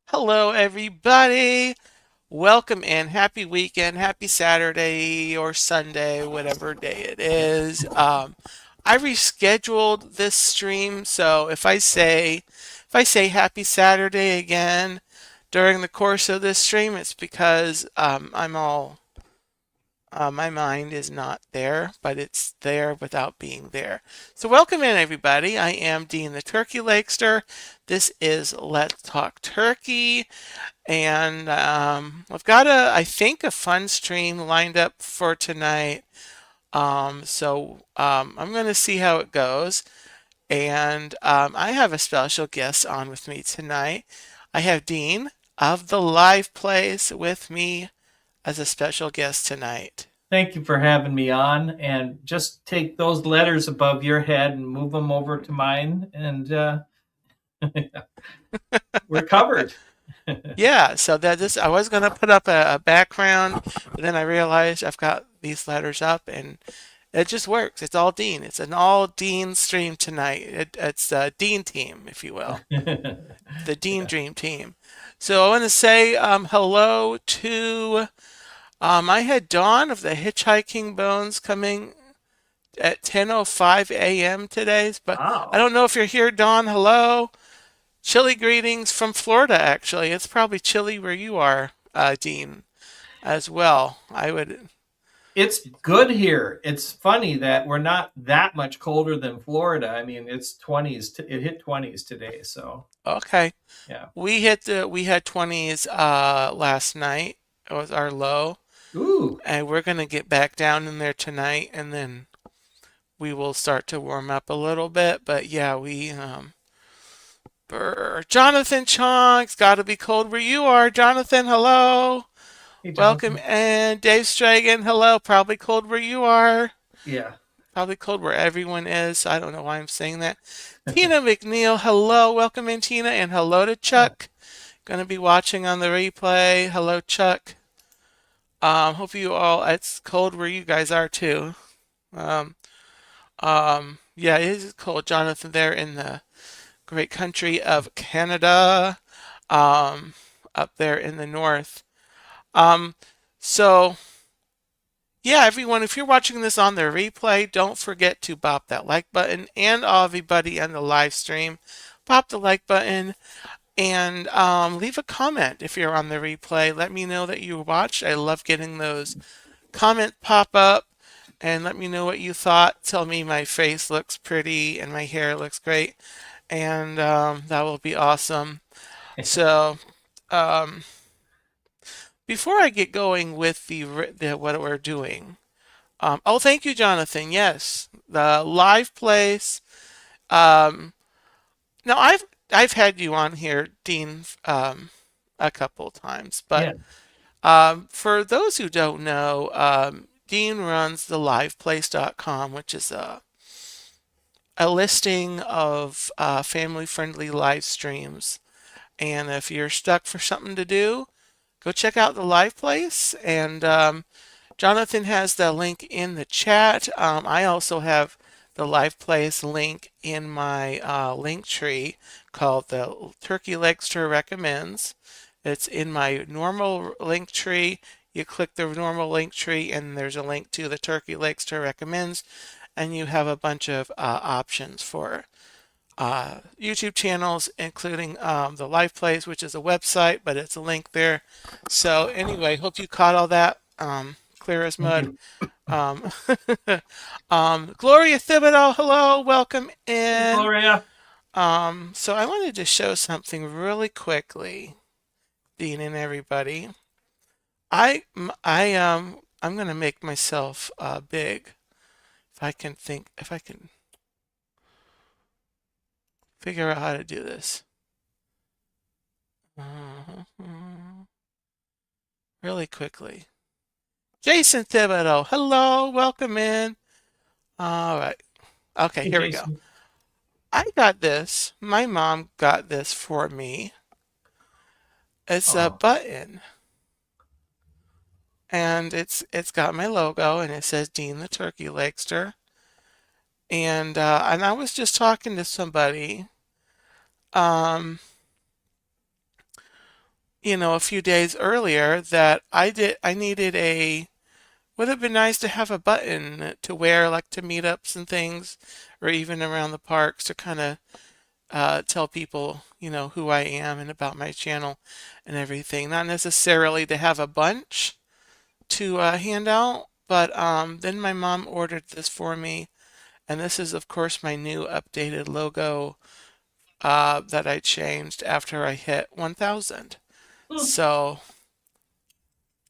Hello, everybody. Welcome in. Happy weekend. Happy Saturday or Sunday, whatever day it is. I rescheduled this stream, so if I say Happy Saturday again during the course of this stream, it's because my mind is not there, but it's there without being there. So welcome in, everybody. I am Dean the Turkey Lakester. This is Let's Talk Turkey. And I've got I think, a fun stream lined up for tonight. I'm going to see how it goes. And I have a special guest on with me tonight. I have Dean of the Live Place with me as a special guest tonight. Thank you for having me on. And just take those letters above your head and move them over to mine, and we're covered. Yeah, so that this I was gonna put up a background, but then I realized I've got these letters up and it just works. It's all Dean. It's an all Dean stream tonight. It's a Dean team, if you will, the Dean Yeah. Dream team. So I want to say hello to I had Dawn of the Hitchhiking Bones coming at 10:05 a.m. today, but I Wow. don't know if you're here, Dawn. Hello. Chilly greetings from Florida, actually. It's probably chilly where you are, Dean, as well. I would. It's good here. It's funny that we're not that much colder than Florida. I mean, it's 20s. It hit 20s today. So, Okay. yeah. We had 20s last night. It was our low, Ooh. and we're gonna get back down in there tonight, and then we will start to warm up a little bit. But yeah, Jonathan Chong, it's got to be cold where you are. Jonathan, hello. Hey, Welcome. Jonathan. And Dave Stragan, hello. Probably cold where you are. Yeah. Probably cold where everyone is. I don't know why I'm saying that. Tina McNeil, hello. Welcome in, Tina. And hello to Oh, Chuck. Gonna be watching on the replay. Hello, Chuck. Hope you all, it's cold where you guys are too. Um, yeah, it is cold, Jonathan, there in the great country of Canada, um, up there in the north. Um, so yeah, everyone, if you're watching this on the replay, don't forget to bop that like button, and everybody on the live stream, pop the like button and leave a comment if you're on the replay. Let me know that you watched. I love getting those comment pop up, and let me know what you thought. Tell me my face looks pretty and my hair looks great, and that will be awesome. So, um, before I get going with the what we're doing, oh, thank you, Jonathan. Yes, the live place. Um, now I've had you on here, Dean, a couple times, but yeah. for those who don't know, Dean runs the liveplace.com, which is a listing of family-friendly live streams. And if you're stuck for something to do, go check out the live place. And Jonathan has the link in the chat. I also have the live place link in my link tree called the Turkey Legster Recommends. It's in my normal link tree. You click the normal link tree, and there's a link to the Turkey Legster Recommends, and you have a bunch of options for YouTube channels, including the Live Plays, which is a website, but it's a link there. So anyway, hope you caught all that. Clear as Thank mud. you. Um, Gloria Thibodeau, hello, welcome Hey, in. Gloria. So I wanted to show something really quickly, Dean and everybody. I'm gonna make myself big. If I can figure out how to do this. Really quickly. Jason Thibodeau, hello, welcome in. All right. Okay, Hey, here we go. Jason. I got this. My mom got this for me. It's a Oh, button, and it's got my logo, and it says Dean the Turkey Legster. And I was just talking to somebody. Um, a few days earlier that I needed would have been nice to have a button to wear, like to meetups and things, or even around the parks to kind of tell people, who I am and about my channel and everything. Not necessarily to have a bunch to hand out, but then my mom ordered this for me, and this is, of course, my new updated logo that I changed after I hit 1,000. Hmm, So,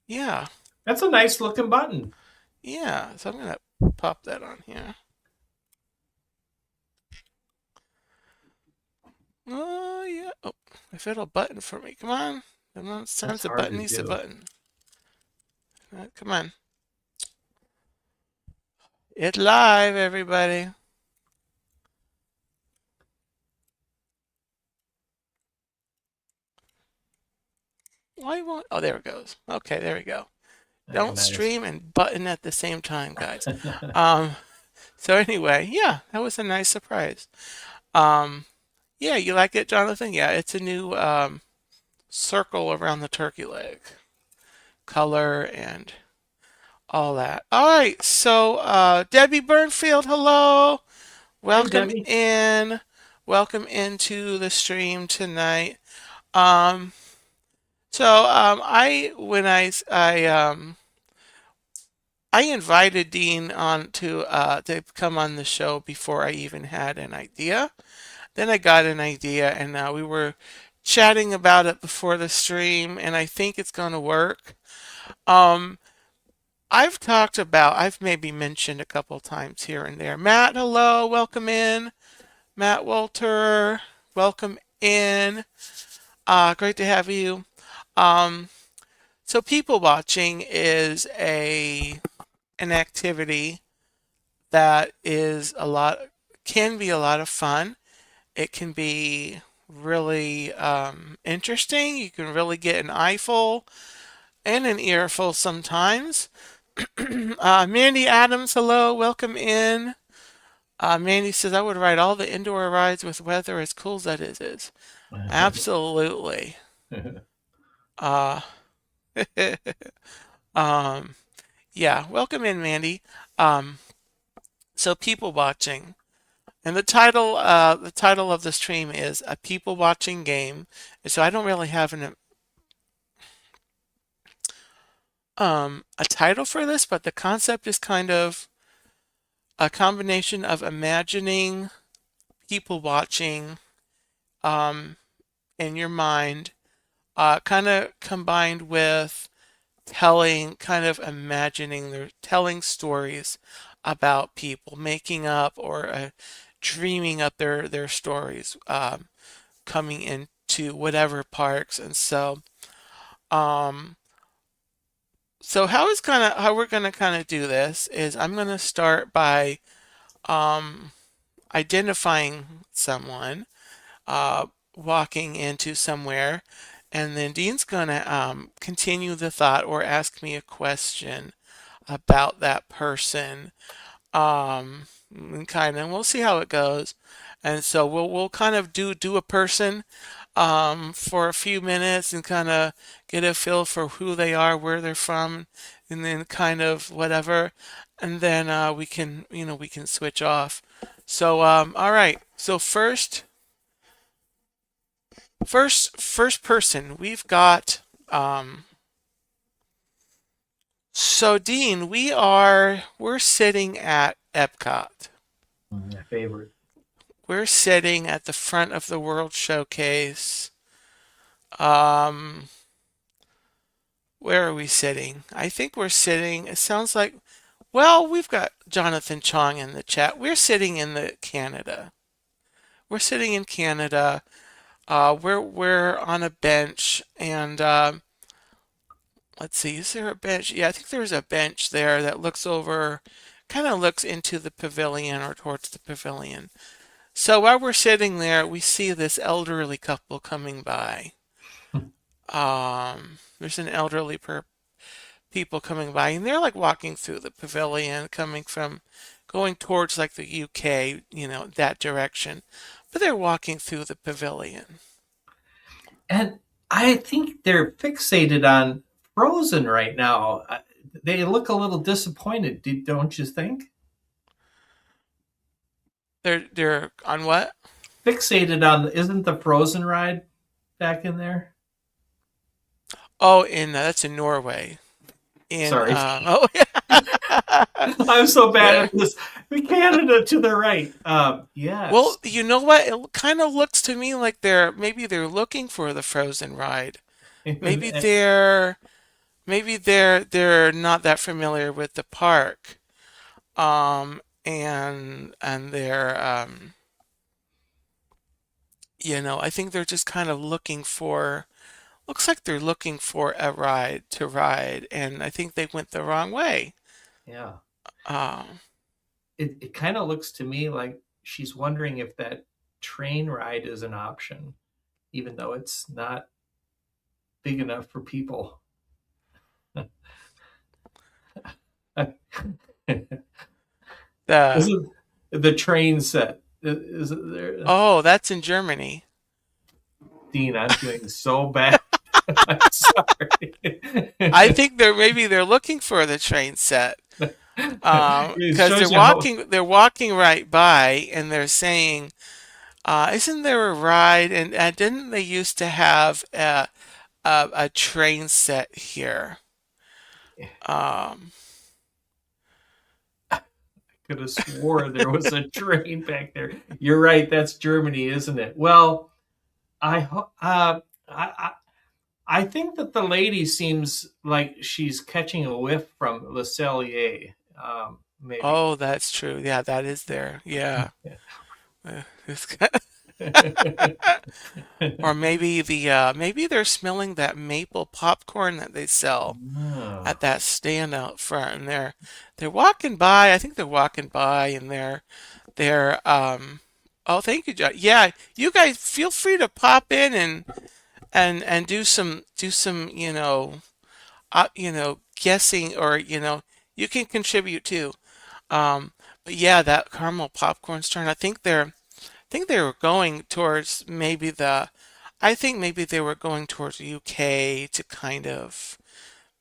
yeah, that's a nice looking button. yeah. So I'm gonna pop that on here. Oh, yeah. Oh, if it'll button for me. Come on. Come on. That's Sometimes a hard button to needs a do. button. Come on. It live, everybody. Why won't? Oh, there it goes. Okay, there we go. Very Don't nice. stream and button at the same time, guys. Um, so anyway, yeah, that was a nice surprise. Um, yeah, you like it, Jonathan? Yeah, it's a new circle around the turkey leg, color and all that. All right, so Debbie Burnfield, hello. Hi, Welcome Debbie. in. Welcome into the stream tonight. Um, I when I invited Dean on to come on the show before I even had an idea. Then I got an idea, and we were chatting about it before the stream, and I think it's going to work. Um, I've maybe mentioned a couple times here and there. Matt, hello, welcome in. Matt Walter, welcome in. Great to have you. Um, so people watching is a an activity that can be a lot of fun. It can be really interesting. You can really get an eyeful and an earful sometimes. Mandy Adams, hello, welcome in. Mandy says, I would ride all the indoor rides with weather as cool as that is. Absolutely. Uh, um, yeah, welcome in, Mandy. Um, so people watching. And the title of the stream is a people watching game. And so I don't really have a title for this, but the concept is kind of a combination of imagining people watching um, in your mind, kind of combined with telling stories about people, making up or dreaming up their stories, coming into whatever parks. And um, so how we're gonna kind of do this is I'm gonna start by um, identifying someone, uh, walking into somewhere, and then Dean's gonna continue the thought or ask me a question about that person, and we'll see how it goes. And so we'll kind of do a person for a few minutes and kind of get a feel for who they are, where they're from, and then kind of whatever, and then we can switch off. So all right. So first person we've got. So Dean, we're sitting at Epcot. My favorite. We're sitting at the front of the World Showcase. Um, where are we sitting? I think we're sitting, it sounds like, well, we've got Jonathan Chong in the chat. We're sitting in the Canada. We're sitting in Canada. We're on a bench, and let's see, is there a bench? Yeah, I think there's a bench there that kind of looks into the pavilion or towards the pavilion. So while we're sitting there, we see this elderly couple coming by. There's an people coming by, and they're like walking through the pavilion, going towards like the UK, that direction. But they're walking through the pavilion. And I think they're fixated on Frozen right now. They look a little disappointed, don't you think? They're on what? Fixated on, isn't the Frozen ride back in there? Oh, in that's in Norway. In Sorry. oh yeah. I'm so bad There. at this. Canada to the right. Well, Yes. you know what? It kind of looks to me like they're looking for the Frozen ride. Maybe they're not that familiar with the park. And I think they're just kind of looking for looks like they're looking for a ride to ride, and I think they went the wrong way. Yeah. Um, It kind of looks to me like she's wondering if that train ride is an option, even though it's not big enough for people. the Isn't the train set? Is it there? Oh, that's in Germany. Dean, I'm doing so bad. I'm sorry. I think they're looking for the train set. It Because shows you how. they're walking right by and they're saying, isn't there a ride? And didn't they used to have a train set here? Um, Could have swore there was a train back there. You're right. That's Germany, isn't it? Well, I think that the lady seems like she's catching a whiff from Le Cellier. Maybe. oh, that's true. Yeah, that is there. Yeah. Uh, Or maybe they're smelling that maple popcorn that they sell Oh, at that stand out front, and they're walking by. I think they're walking by, and they're. Oh, thank you, John. Yeah, you guys feel free to pop in and do some guessing, or you can contribute too. But yeah, that caramel popcorn's turn. I think they were going towards maybe the. I think maybe they were going towards the UK to kind of.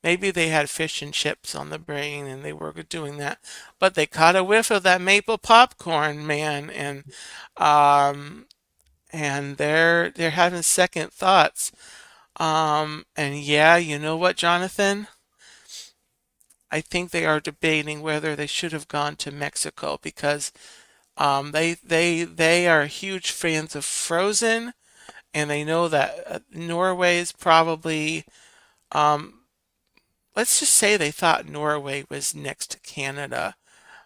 Maybe they had fish and chips on the brain and they were doing that, but they caught a whiff of that maple popcorn, man, um, and they're having second thoughts. And yeah, you know what, Jonathan? I think they are debating whether they should have gone to Mexico because they are huge fans of Frozen, and they know that Norway is probably um, let's just say they thought Norway was next to Canada,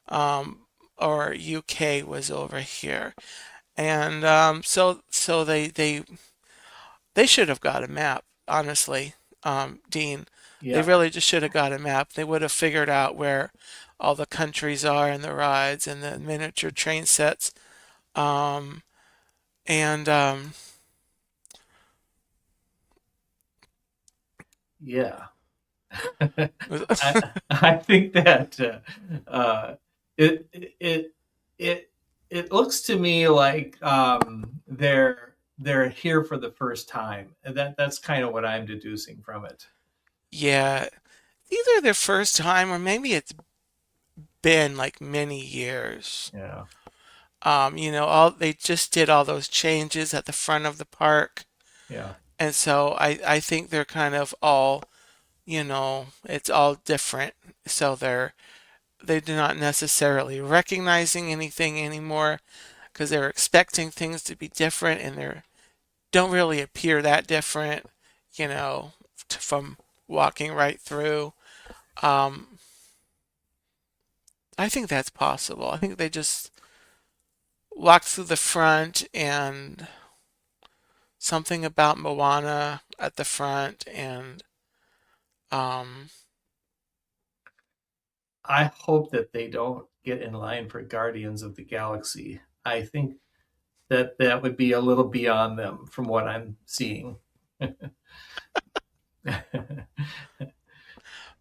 um, or UK was over here, and so they should have got a map, honestly, Dean. They yeah, really just should have got a map. They would have figured out where all the countries are and the rides and the miniature train sets. Um, and yeah. I think that it it it it looks to me like they're here for the first time. And that's kind of what I'm deducing from it. yeah, either their first time or maybe it's been like many years. Yeah, All they just did all those changes at the front of the park, yeah, and so I think they're kind of all, it's all different. So they're not necessarily recognizing anything anymore because they're expecting things to be different, and they don't really appear that different, from walking right through. Um, I think that's possible. I think they just walked through the front and something about Moana at the front, and um, I hope that they don't get in line for Guardians of the Galaxy. I think that that would be a little beyond them from what I'm seeing.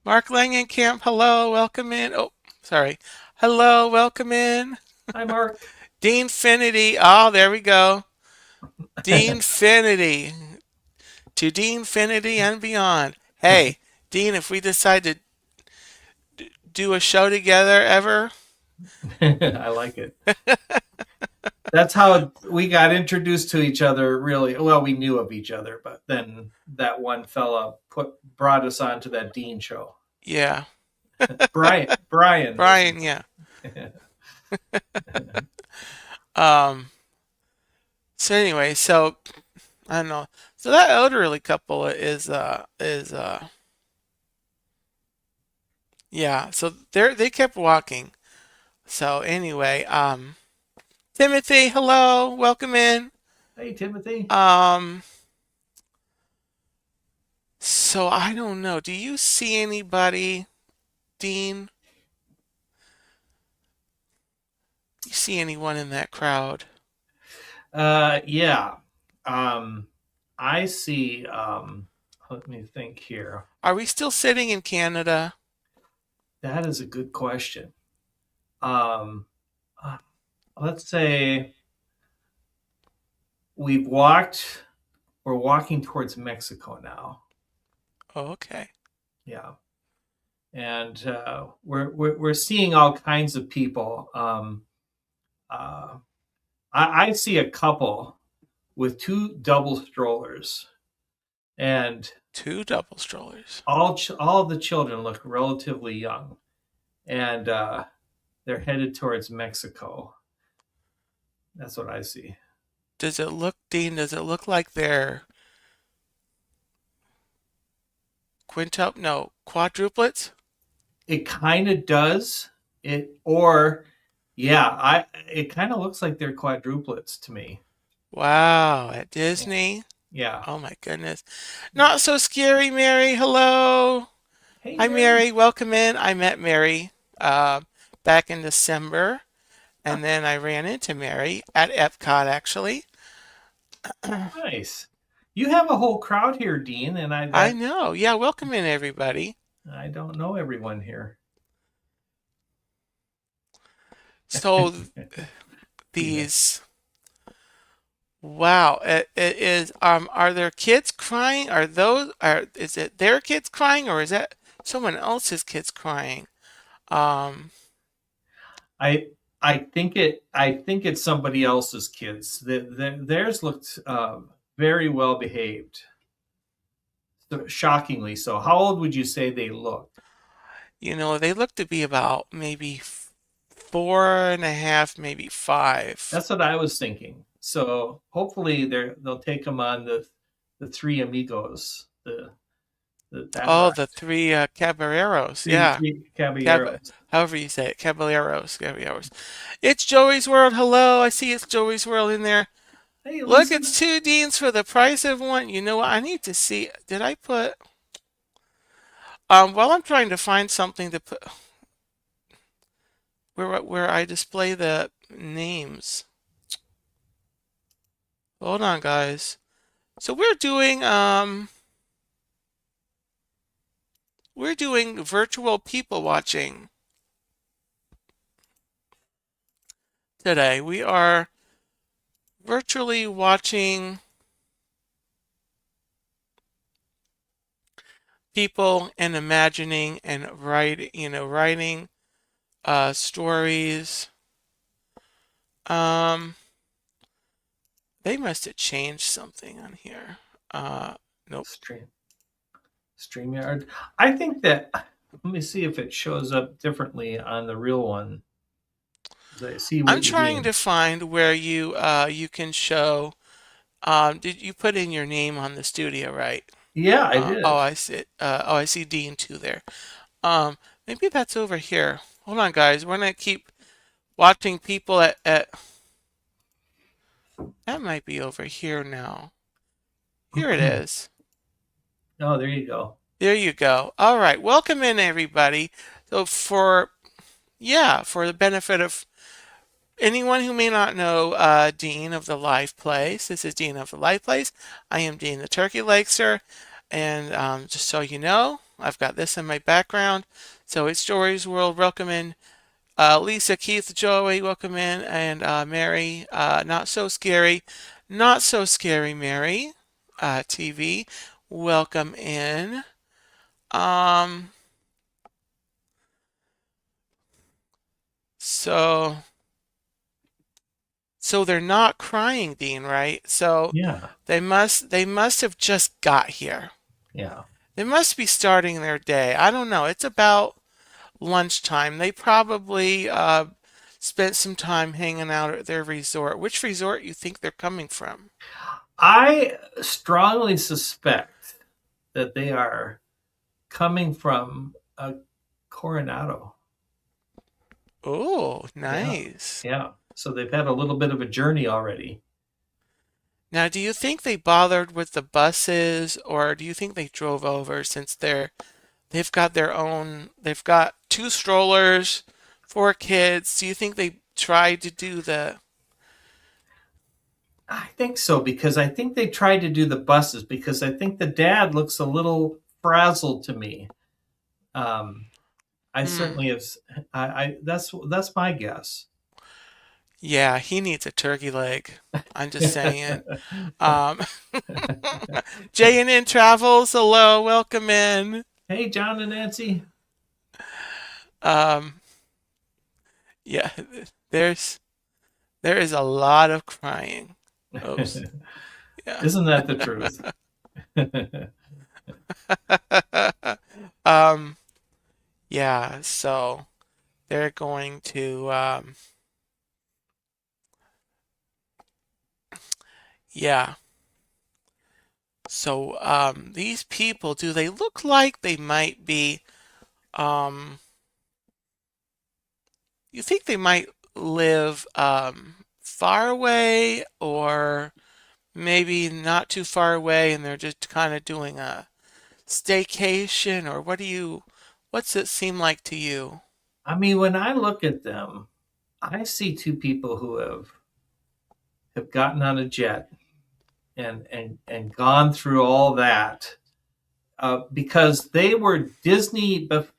Mark Langenkamp, hello, welcome in. Oh, sorry. Hello, welcome in. Hi, Mark. Dean Finity. Oh, there we go. Dean Finity. to Deanfinity and beyond. Hey, Dean, if we decide to do a show together ever, I like it. That's how we got introduced to each other, really. Well, we knew of each other, but then that one fella brought us on to that Dean show. yeah. Brian was Brian, his. yeah. Um, so anyway, so I don't know. So that elderly couple yeah, so they kept walking. So anyway, Timothy, hello, welcome in. Hey, Timothy. Um, so I don't know. Do you see anybody, Dean? You see anyone in that crowd? Yeah. Um, I see. Let me think here. Are we still sitting in Canada? That is a good question. Um, uh, let's say we've walked. We're walking towards Mexico now. Oh, okay. Yeah, and we're seeing all kinds of people. Uh, I see a couple with two double strollers, and Two double strollers. all of the children look relatively young, and they're headed towards Mexico. That's what I see. Does it look, Dean, does it look like they're quadruplets? It kind of does. It or yeah, I it kind of looks like they're quadruplets to me. Wow, at Yeah. Disney? Yeah. Oh my goodness. Not so scary, Mary. Hello. Hey, Hi, Mary. Mary. Welcome in. I met Mary back in December, Huh, and then I ran into Mary at Epcot, actually. nice. You have a whole crowd here, Dean, and I know. Yeah, welcome in, everybody. I don't know everyone here. So Tina. these, wow, it is, are there kids crying? Is it their kids crying, or is that someone else's kids crying? Um, I I think it's somebody else's kids. Theirs looked very well behaved. So, shockingly so. How old would you say they looked? they look to be about maybe 4.5, maybe 5. That's what I was thinking. So hopefully they'll take them on the three amigos, that Oh, ride, the three caballeros. three Yeah. three Cab caballeros. However you say it. Caballeros. Caballeros. It's Joey's World. Hello. I see it's Joey's World in there. Hey, Look, Lisa. it's two Deans for the price of one. You know what? I need to see. Did I put while I'm trying to find something to put where I display the names. Hold on, guys. So we're doing virtual people watching today. We are virtually watching people and imagining and writing stories. Um, they must have changed something on here. Nope. Stream StreamYard. I think that let me see if it shows up differently on the real one. I see I'm what you trying mean. to find where you can show. Did you put in your name on the studio, right? Yeah, I did. I see it. I see Dean too there. Maybe that's over here. Hold on, guys. We're gonna keep watching people at that might be over here now. Here it is. Oh, there you go. There you go. All right. Welcome in, everybody. So for the benefit of anyone who may not know Dean of the Live Place, this is Dean of the Live Place. I am Dean the Turkey Lakeser. And just so you know, I've got this in my background. So it's Jory's World. Welcome in. Lisa, Keith, Joey, welcome in. And Mary, not so scary. Not so scary, Mary. TV. Welcome in. Um, so so they're not crying, Dean, right? So Yeah, they must have just got here. yeah. They must be starting their day. I don't know. It's about lunchtime. They probably spent some time hanging out at their resort. Which resort you think they're coming from? I strongly suspect that they are coming from a Coronado. Oh, Yeah, nice. yeah. So they've had a little bit of a journey already. Now, do you think they bothered with the buses or do you think they drove over since they've got their own, they've got two strollers, four kids. Do you think they tried to do the I think so because I think they tried to do the buses because I think the dad looks a little frazzled to me. Um, I hmm, certainly have. That's my guess. yeah, he needs a turkey leg. I'm just saying. Um, J&N Travels, hello, welcome in. Hey, John and Nancy. Um, yeah, there's there is a lot of crying. Oops. Yeah. Isn't that the truth? Um, yeah, so they're going to yeah. So these people, do they look like they might be um you think they might live far away or maybe not too far away and they're just kind of doing a staycation or what's it seem like to you? I mean, when I look at them, I see two people who have gotten on a jet and gone through all that because they were Disney, but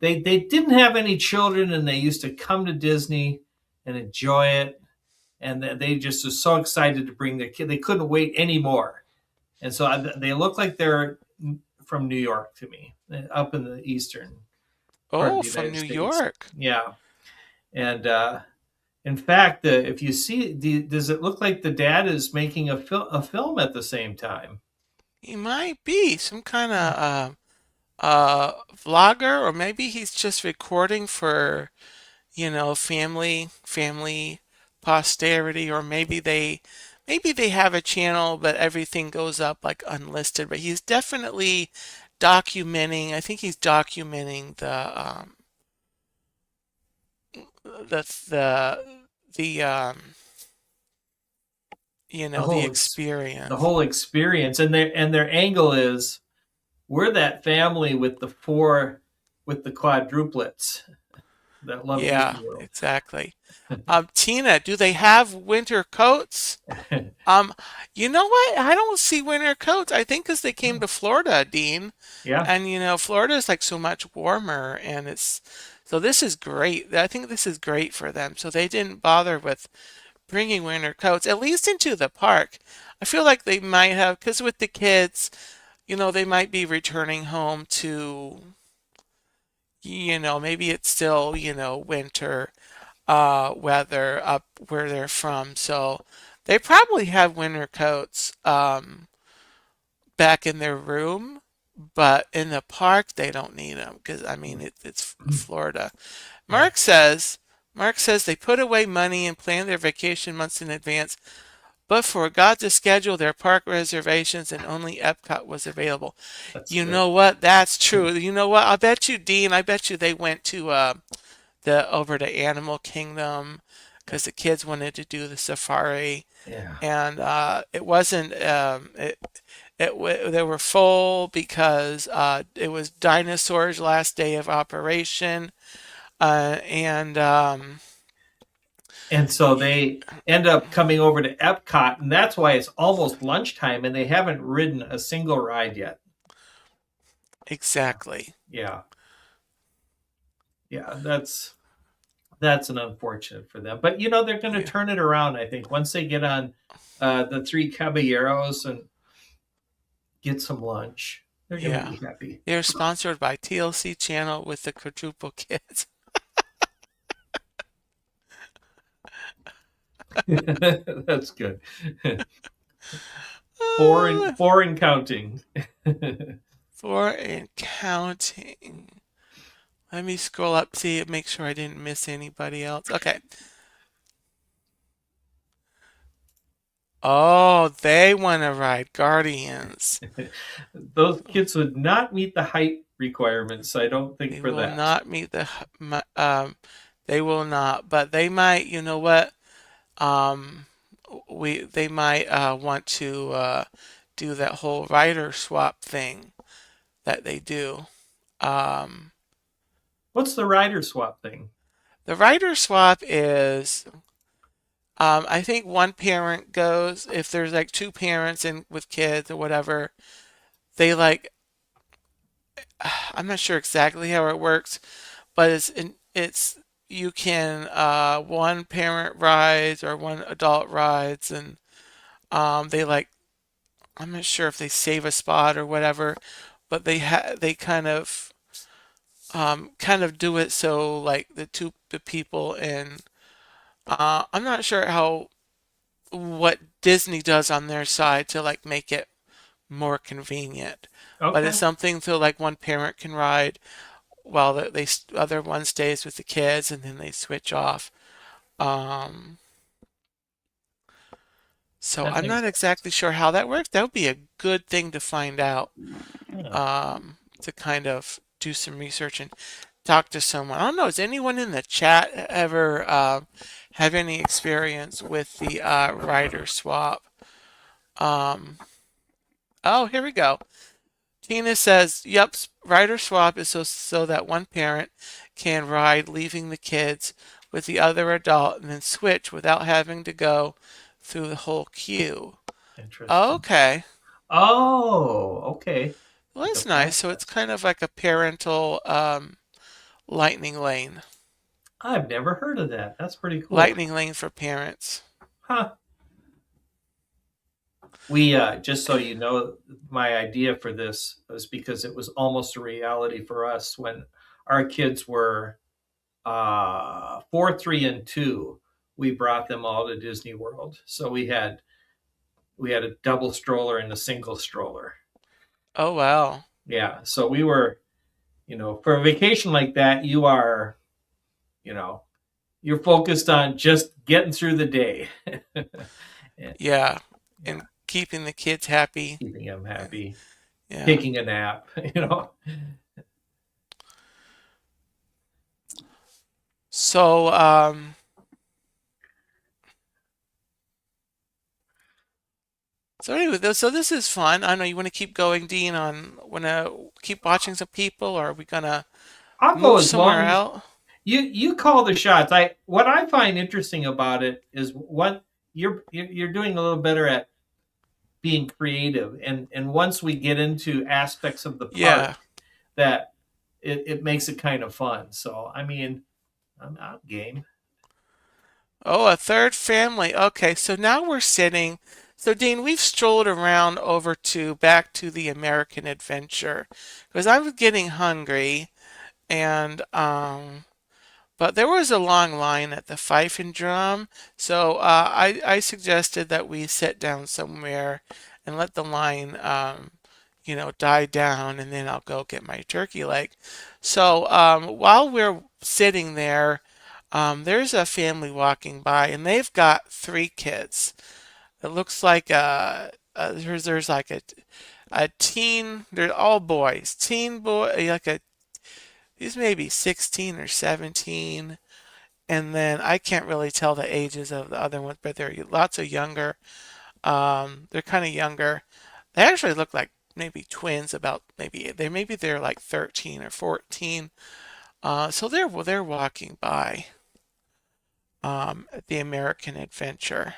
they didn't have any children, and they used to come to Disney and enjoy it, and they just were so excited to bring their kid. They couldn't wait anymore, and so they look like they're from New York to me, up in the eastern part of Oh, the from United New States. York. Yeah, and in fact, if you see, does it look like the dad is making a film at the same time? He might be some kind of vlogger or maybe he's just recording for, family posterity or maybe they have a channel but everything goes up like unlisted, but he's definitely documenting, I think he's documenting the the The the the experience. whole experience, and their angle is we're that family with the quadruplets that love Yeah, Disney World. exactly. Tina, do they have winter coats? Um, you know what? I don't see winter coats. I think because they came to Florida, Dean, Yeah, and Florida is like so much warmer, and so this is great. I think this is great for them. So they didn't bother with bringing winter coats, at least into the park. I feel like they might have, because with the kids, they might be returning home to, maybe it's still, winter weather up where they're from. So they probably have winter coats back in their room, but in the park they don't need them because I mean it's Florida. yeah, Mark says Mark says they put away money and plan their vacation months in advance, but forgot to schedule their park reservations and only Epcot was available. that's You good. know what? That's true. You know what? I bet you, Dean, I bet you they went to the over to Animal Kingdom Yeah, because the kids wanted to do the safari, yeah. and it wasn't they were full because it was dinosaurs' last day of operation, and And so they end up coming over to Epcot, and that's why it's almost lunchtime, and they haven't ridden a single ride yet. exactly, Yeah, yeah. That's an unfortunate for them. But they're going to yeah, turn it around. I think once they get on the three caballeros, and get some lunch. They're going to Yeah. be happy. They're sponsored by TLC channel with the quadruple kids. That's good. Uh, Four and counting. four and counting. Let me scroll up, see, make sure I didn't miss anybody else. Okay. Oh, they want to ride Guardians. Those kids would not meet the height requirements, I don't think, They for will that. not meet they will not, but they might, you know what? Um, they might want to do that whole rider swap thing that they do. Um, What's the rider swap thing? the rider swap is, I think one parent goes, if there's like two parents and with kids or whatever, they like, I'm not sure exactly how it works, but it's you can one parent rides or one adult rides, and they like, I'm not sure if they save a spot or whatever, but they kind of do it so like the people in I'm not sure how what Disney does on their side to like make it more convenient, but it's Okay, something so like one parent can ride while other one stays with the kids and then they switch off. Um, so that I'm makes not sense. exactly sure how that works. That would be a good thing to find out, Yeah. to kind of do some research and talk to someone. I don't know. Has anyone in the chat ever have any experience with the rider swap? Um, oh, here we go. Tina says, "Yep, rider swap is so that one parent can ride, leaving the kids with the other adult, and then switch without having to go through the whole queue." Interesting. Okay, Oh, okay. well, Like a that's nice. So it's process. kind of like a parental lightning lane, I've never heard of that. That's pretty cool. lightning lane for parents. Huh. We just so you know, my idea for this was because it was almost a reality for us when our kids were 4, 3, and 2. We brought them all to Disney World, so we had a double stroller and a single stroller. Oh wow, Yeah, so we were, for a vacation like that, you know, you're focused on just getting through the day. Yeah, yeah, and yeah, keeping the kids happy. keeping them happy, Yeah. taking a nap, you know. So so anyway, so this is fun. I know you want to keep going, Dean. Want to keep watching some people, or are we gonna I'll go move as somewhere long else? you call the shots. I What I find interesting about it is what you're doing a little better at being creative, and once we get into aspects of the park Yeah. that it makes it kind of fun. So I mean, I'm game. Oh, a third family. Okay, so now we're sitting. So Dean, we've strolled around over to back to the American Adventure because I was getting hungry, and but there was a long line at the Fife and Drum, so I suggested that we sit down somewhere and let the line, die down, and then I'll go get my turkey leg. So while we're sitting there, there's a family walking by, and they've got three kids. It looks like there's like a teen. They're all boys. Teen boy, like a he's maybe 16 or 17, and then I can't really tell the ages of the other ones, but they're lots of younger. They're kind of younger. They actually look like maybe twins. About maybe they're like 13 or 14. So they're walking by at the American Adventure.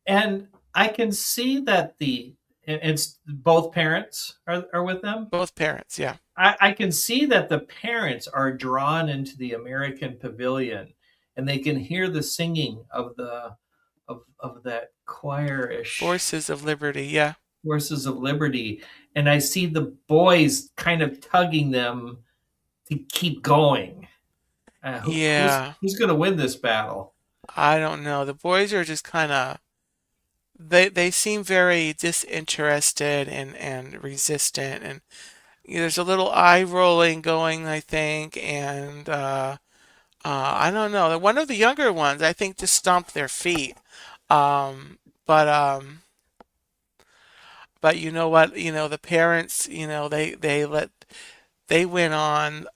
And I can see that it's both parents are with them. Both parents, yeah. I can see that the parents are drawn into the American Pavilion, and they can hear the singing of the of that choirish. Voices of Liberty, yeah. Horses of Liberty, and I see the boys kind of tugging them to keep going. Yeah, Who's going to win this battle? I don't know. The boys are just kind of they seem very disinterested and resistant, and there's a little eye rolling going, I think, and I don't know. One of the younger ones, I think, just stomped their feet. Um, but but you know what? The parents, they went on.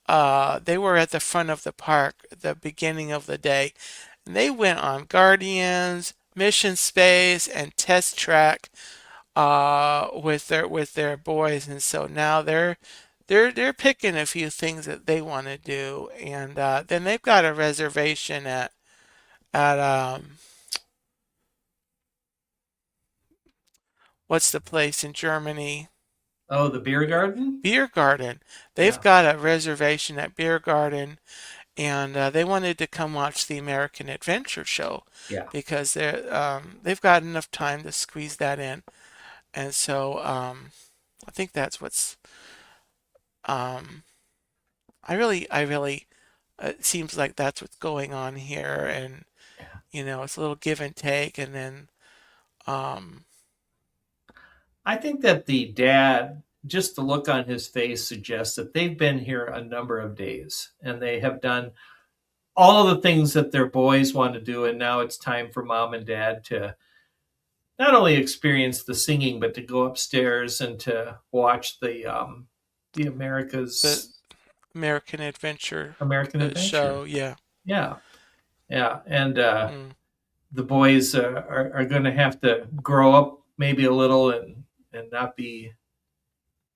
They were at the front of the park at the beginning of the day, and they went on Guardians, Mission Space, and Test Track with their boys, and so now they're picking a few things that they want to do, and then they've got a reservation at what's the place in Germany? Oh, the beer garden? Beer Garden. They've Yeah, got a reservation at Beer Garden, and they wanted to come watch the American Adventure Show yeah. because they've got enough time to squeeze that in, and so I think that's what's um, I really it seems like that's what's going on here, and it's a little give and take, and then um, I think that the dad, just the look on his face suggests that they've been here a number of days and they have done all of the things that their boys want to do. And now it's time for mom and dad to not only experience the singing, but to go upstairs and to watch the the America's American Adventure American show. Adventure. Yeah. Yeah. Yeah. And Mm. the boys are going to have to grow up maybe a little and not be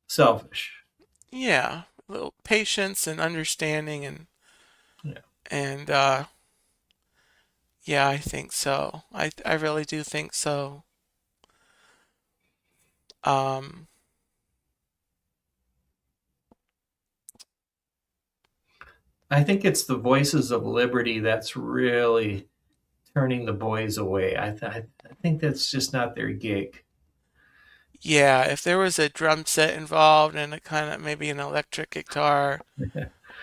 selfish. Yeah, a little patience and understanding Yeah. and yeah, I think so. I really do think so. Um, I think it's the voices of liberty that's really turning the boys away. I think that's just not their gig. yeah, if there was a drum set involved and a kind of maybe an electric guitar,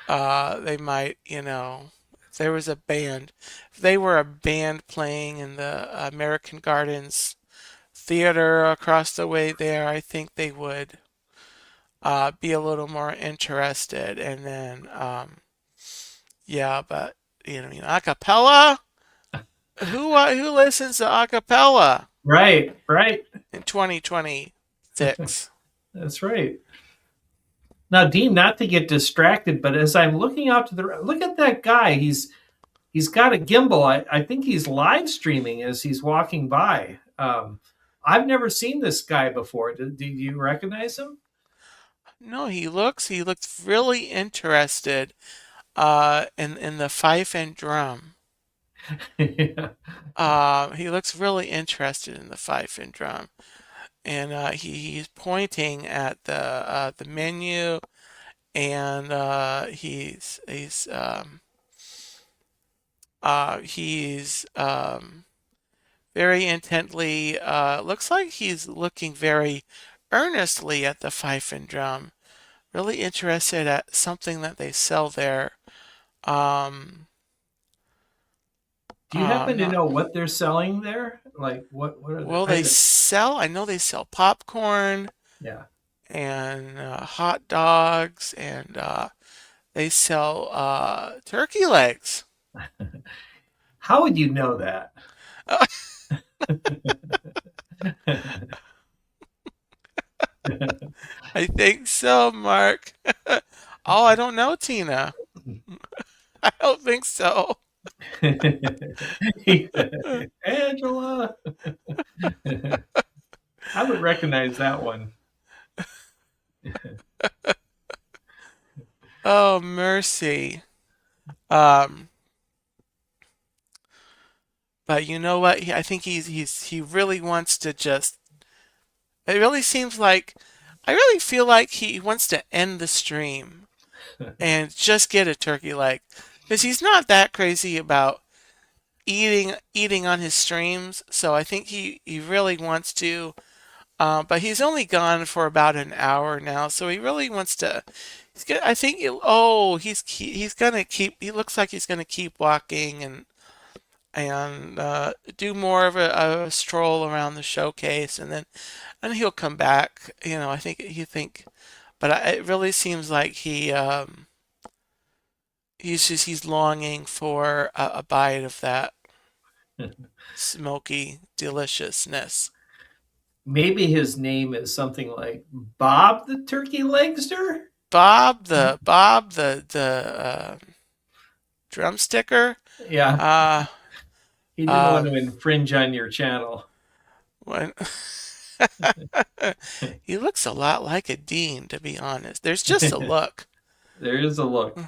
they might, if there was a band, if they were a band playing in the American Gardens theater across the way there, I think they would be a little more interested. And then, yeah, but a cappella? Who listens to a cappella Right, right. in 2026? That's right. Now, Dean, not to get distracted, but as I'm looking out to the look at that guy. He's got a gimbal. I think he's live streaming as he's walking by. I've never seen this guy before. Do you recognize him? No, he looks really interested in the fife and drum. Yeah. He looks really interested in the fife and drum, and he's pointing at the menu, and he's very intently. Looks like he's looking very earnestly at the fife and drum. Really interested at something that they sell there. Um, Do you happen to not know what they're selling there? Like what are the well. They items? sell. I know they sell popcorn Yeah. and hot dogs, and they sell turkey legs. How would you know that? I think so, Mark. Oh, I don't know, Tina. I don't think so. Angela. I would recognize that one. Oh, mercy. Um, but you know what? I think he really wants to just. It really seems like I really feel like he wants to end the stream and just get a turkey leg because he's not that crazy about eating on his streams. So I think he really wants to. But he's only gone for about an hour now, so he really wants to. I think. Oh, he's gonna keep. He looks like he's gonna keep walking and do more of a stroll around the showcase, and he'll come back. I think but it really seems like he's longing for a bite of that smoky deliciousness. Maybe his name is something like Bob the Turkey Legster. Bob the drumsticker. Yeah, Uh, he didn't want um, to infringe on your channel. when he looks a lot like a dean, to be honest. There's just a look. There is a look.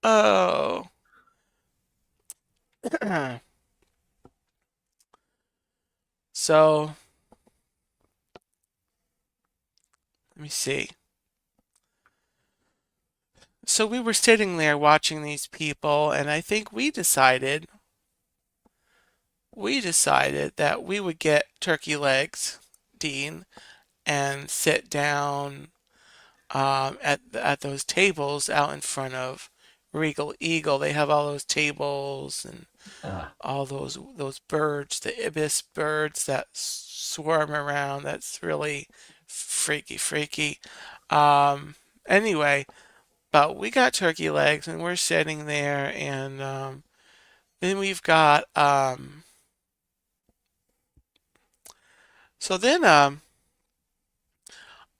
Oh. So, let me see. So we were sitting there watching these people, and I think we decided that we would get turkey legs, Dean, and sit down at those tables out in front of Regal Eagle. They have all those tables and Ah, all those birds, the ibis birds that swarm around. That's really freaky, freaky. Anyway, but we got turkey legs and we're sitting there, and then we've got so then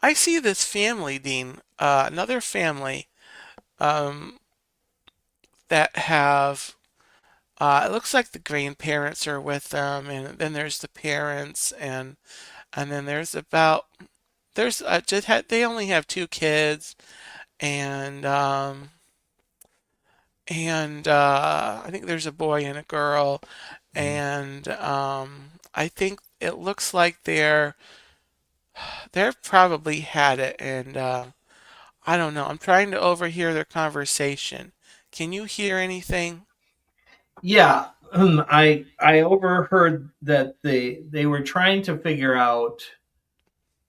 I see this family, Dean, another family um, that have it looks like the grandparents are with them, and then there's the parents, and then there's they only have two kids, and I think there's a boy and a girl, mm. and I think it looks like they've probably had it, and I don't know. I'm trying to overhear their conversation. Can you hear anything? Yeah, I overheard that they were trying to figure out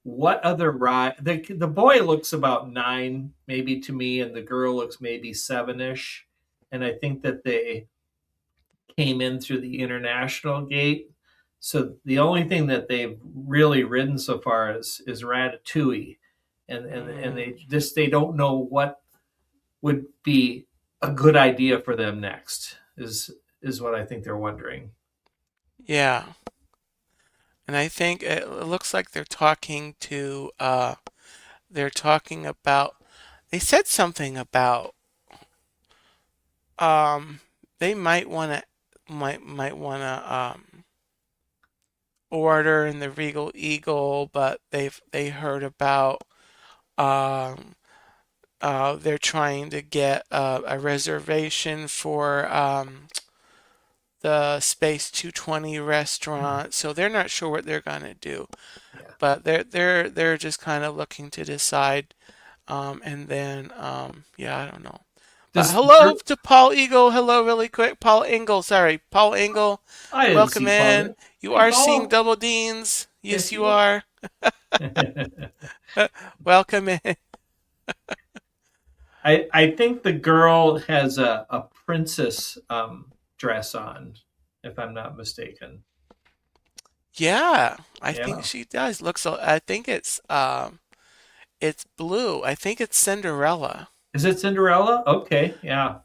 what other ride. The boy looks about 9, maybe to me, and the girl looks maybe 7ish. And I think that they came in through the international gate. So the only thing that they've really ridden so far is Ratatouille, and Mm, they don't know what would be a good idea for them next. Is what I think they're wondering. yeah. And I think it looks like they're talking about they said something about um they might want to order in the Regal Eagle, but they heard about um they're trying to get a reservation for the Space 220 restaurant, so they're not sure what they're gonna do. Yeah. But they're just kind of looking to decide, and then yeah, I don't know. But Does hello to Paul Eagle. Hello, really quick, Paul Engel. Sorry, Paul Engel. I didn't Welcome see Paul in. there. You Hey, are seeing Paul. double Deans. Yes, Yes, you you are. are. Welcome in. I think the girl has a princess dress on, if I'm not mistaken. Yeah, I think Yeah. she does. I think it's blue. I think it's Cinderella. Is it Cinderella? Okay, yeah.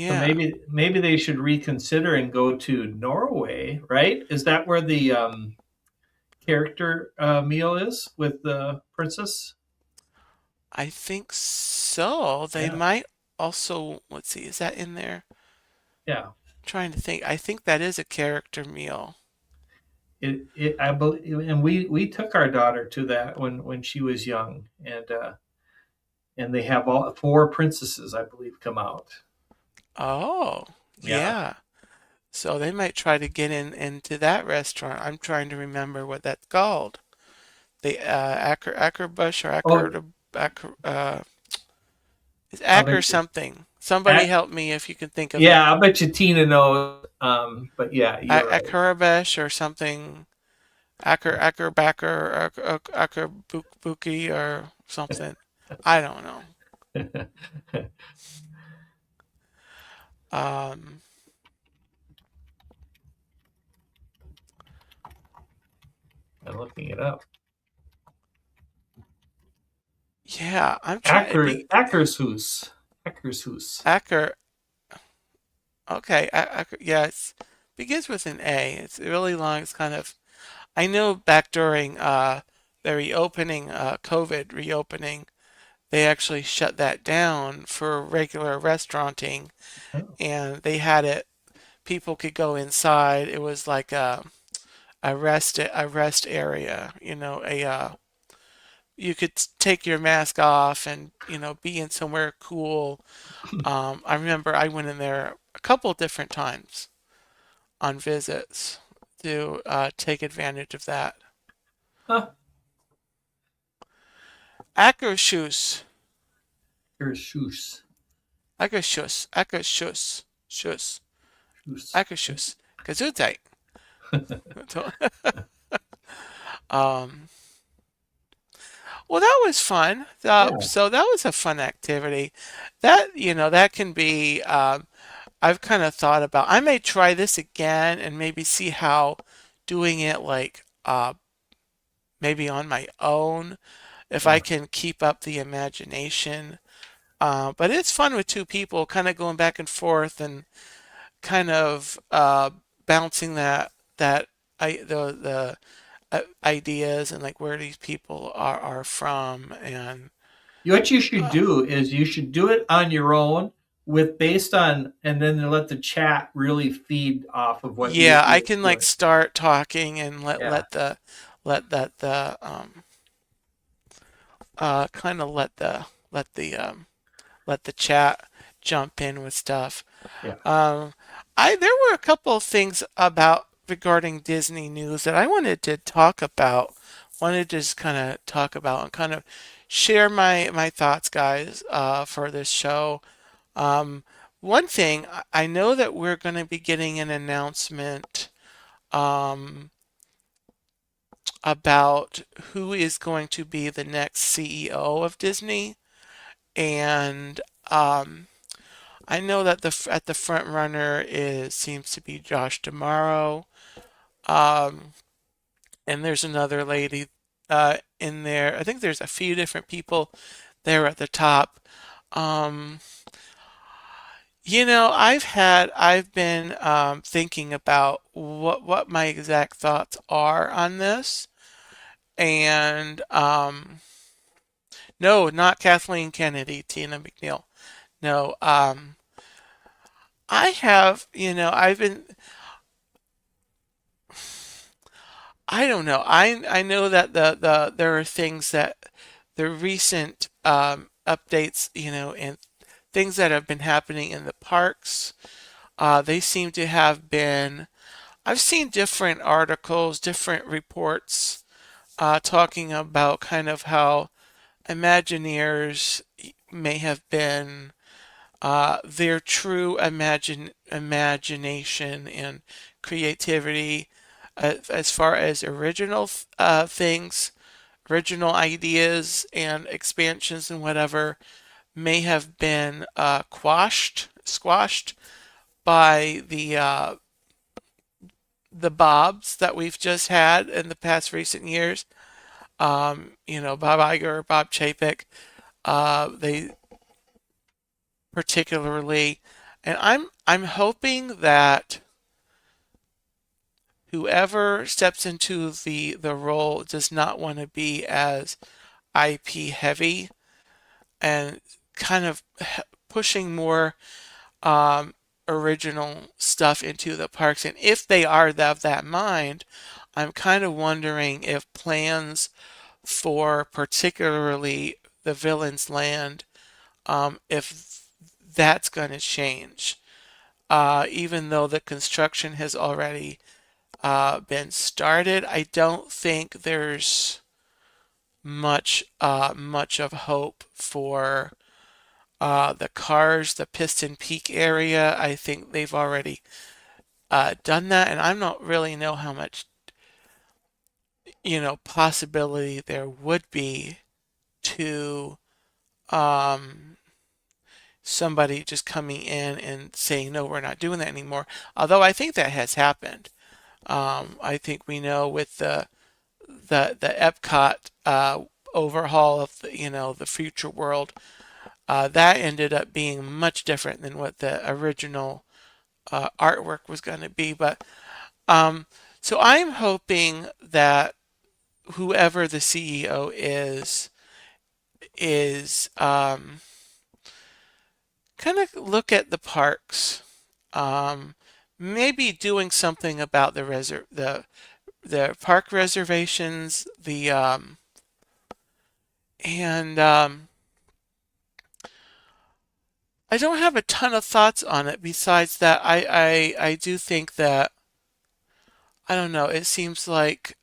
So Yeah. maybe they should reconsider and go to Norway, right? Is that where the character meal is with the princess? I think so. They Yeah, might also, let's see, is that in there? yeah. Trying to think. I think that is a character meal. It I believe, and we took our daughter to that when she was young, and they have all 4 princesses, I believe, come out. Oh, Yeah. yeah. So they might try to get into that restaurant. I'm trying to remember what that's called. The Ackerbush or Oh, Acker, It's I Acker bet you. something. Somebody Ac- help me if you can think of it. yeah, I bet you Tina knows. But yeah, you're right. Akurabesh or something. Acker Backer or Acker Buki or something. I don't know. Um, I'm looking it up. yeah, I'm trying to be Ackershus. Ackershus. Acker. Okay, Acker. Yeah, it begins with an A. It's really long. It's kind of. I know back during the reopening, COVID reopening, they actually shut that down for regular restauranting, Oh. and they had it. People could go inside. It was like a rest area. You could take your mask off and be in somewhere cool. I remember I went in there a couple different times on visits to take advantage of that. Huh. Ackershus, Ackershus. Ackershus, Ackershus, Shus, Shus. Ackershus, Gesundheit. Um, well, that was fun. Yeah. So that was a fun activity. That can be. I've kind of thought about. I may try this again and maybe see how doing it like maybe on my own if I Yeah. can keep up the imagination. But it's fun with two people, kind of going back and forth and kind of bouncing that the ideas and like where these people are from and What you should uh, do is you should do it on your own with based on, and then let the chat really feed off of what yeah, I you're can like doing. start talking and let Yeah. let the let that the kind of let the let the chat jump in with stuff. Yeah. Um, there were a couple of things about regarding Disney news that I wanted to talk about. Wanted to just kind of talk about and kind of share my thoughts, guys, for this show. Um, One thing I know that we're going to be getting an announcement um, about who is going to be the next CEO of Disney, and I know that the front runner is seems to be Josh Damaro, um, and there's another lady in there. I think there's a few different people there at the top. Um, I've been thinking about what my exact thoughts are on this, and no, not Kathleen Kennedy, Tina McNeil. No, I have, I've been I don't know. I know that there are things that the recent updates, and things that have been happening in the parks, they seem to have been. I've seen different articles, different reports, talking about kind of how Imagineers may have been their true imagination and creativity as far as original things, original ideas and expansions and whatever may have been squashed by the Bobs that we've just had in the past recent years. Bob Iger, Bob Chapek, they particularly, and I'm hoping that whoever steps into the role does not want to be as IP heavy and kind of pushing more original stuff into the parks. And if they are of that mind, I'm kind of wondering if plans for particularly the Villains Land, if that's going to change. Even though the construction has already been started, I don't think there's much of hope for The cars, the Piston Peak area, I think they've already done that, and I don't really know how much, possibility there would be to um, somebody just coming in and saying, no, we're not doing that anymore. Although I think that has happened. I think we know with the Epcot overhaul of the future world, that ended up being much different than what the original artwork was going to be. But um, so I'm hoping that whoever the CEO is kind of look at the parks, um, maybe doing something about the park reservations, the and I don't have a ton of thoughts on it besides that I do think that I don't know, it seems like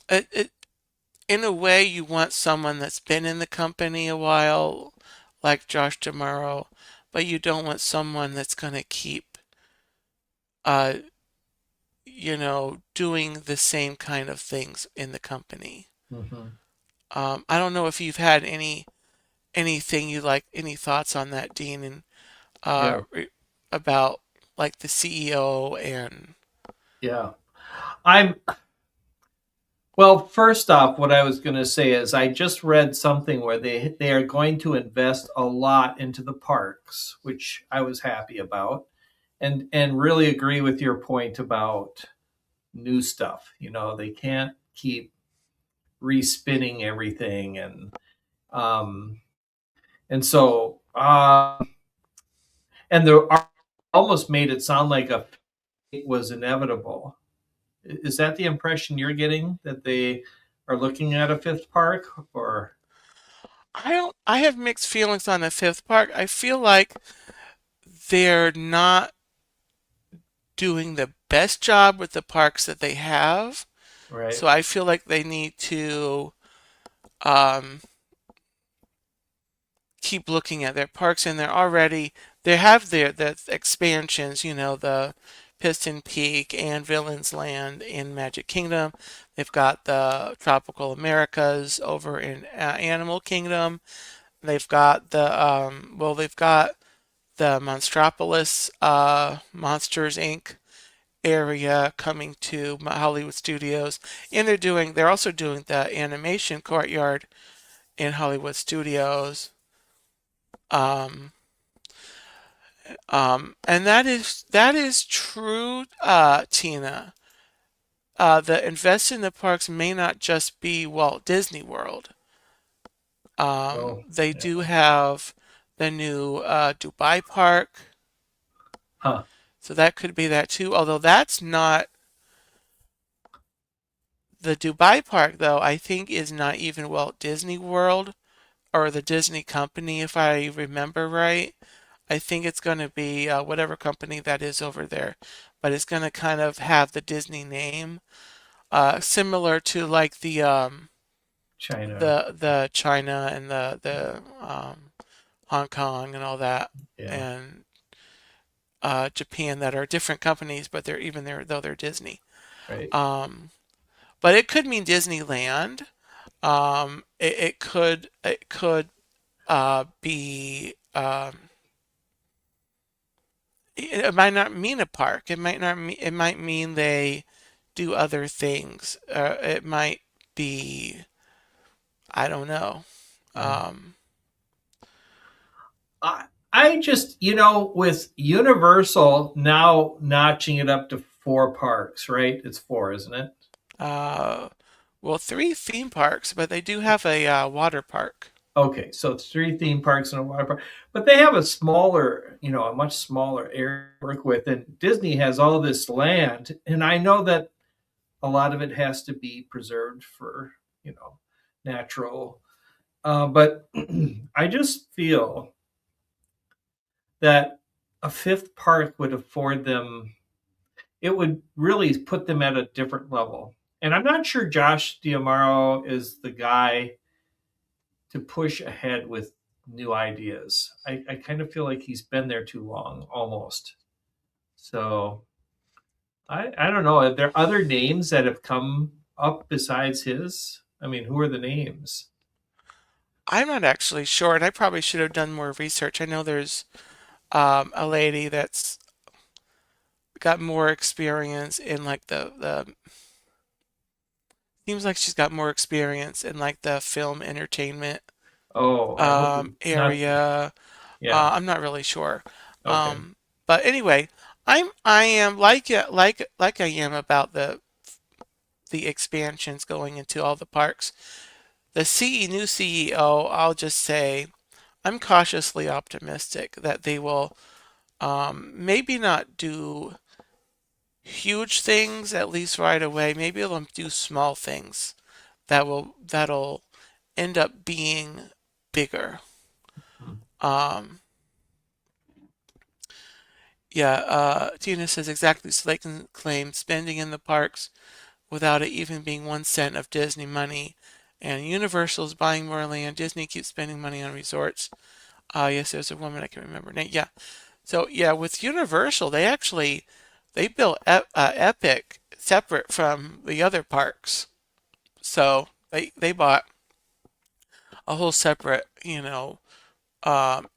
it in a way you want someone that's been in the company a while, like Josh Tomorrow, but you don't want someone that's going to keep uh doing the same kind of things in the company. Mm-hmm. I don't know if you've had anything you like, any thoughts on that, Dean, and Yeah, about like the CEO and yeah. I'm Well, first off, what I was going to say is I just read something where they are going to invest a lot into the parks, which I was happy about, and really agree with your point about new stuff. They can't keep respinning everything, um and so and the almost made it sound like a fate was inevitable. Is that the impression you're getting, that they are looking at a fifth park, or? I have mixed feelings on the fifth park. I feel like they're not doing the best job with the parks that they have. Right. So I feel like they need to um, keep looking at their parks, and they have the expansions, the Piston Peak and Villains Land in Magic Kingdom. They've got the Tropical Americas over in Animal Kingdom. They've got the Monstropolis Monsters Inc. area coming to Hollywood Studios, and they're also doing the animation courtyard in Hollywood Studios. Um, and that is true, Tina. The invest in the parks may not just be Walt Disney World. Oh, They yeah. do have the new Dubai park, Huh. so that could be that too. Although that's not the Dubai park, though, I think is not even Walt Disney World or the Disney company, if I remember right. I think it's going to be whatever company that is over there, but it's going to kind of have the Disney name, similar to like China. the China and the Hong Kong and all that, Yeah. and Japan that are different companies, but they're even there though they're Disney. Right. Um, but it could mean Disneyland. It could be it might not mean a park. It might mean they do other things. It might be, I don't know. Yeah. Um, I just, with Universal now notching it up to four parks, right? It's four, isn't it? uh, well, three theme parks, but they do have a water park. Okay, so it's three theme parks and a water park, but they have a much smaller area to work with. And Disney has all this land, and I know that a lot of it has to be preserved for, natural. But I just feel that a fifth park would afford them, it would really put them at a different level. And I'm not sure Josh Diamaro is the guy to push ahead with new ideas. I kind of feel like he's been there too long, almost. So I don't know. Are there other names that have come up besides his? I mean, who are the names? I'm not actually sure, and I probably should have done more research. I know there's a lady that's got more experience in like the seems like she's got more experience in like the film entertainment Oh, I hope not. area. Yeah. I'm not really sure. Okay. But anyway, I am like I am about the expansions going into all the parks. The new CEO, I'll just say I'm cautiously optimistic that they will maybe not do huge things at least right away. Maybe they'll do small things that'll end up being bigger. Mhm. Um, yeah, Tina says exactly so they can claim spending in the parks without it even being 1 cent of Disney money. And Universal's buying more land. Disney keeps spending money on resorts. Yes, there's a woman I can remember. Yeah. So yeah, with Universal, they built Epic separate from the other parks. So they bought a whole separate,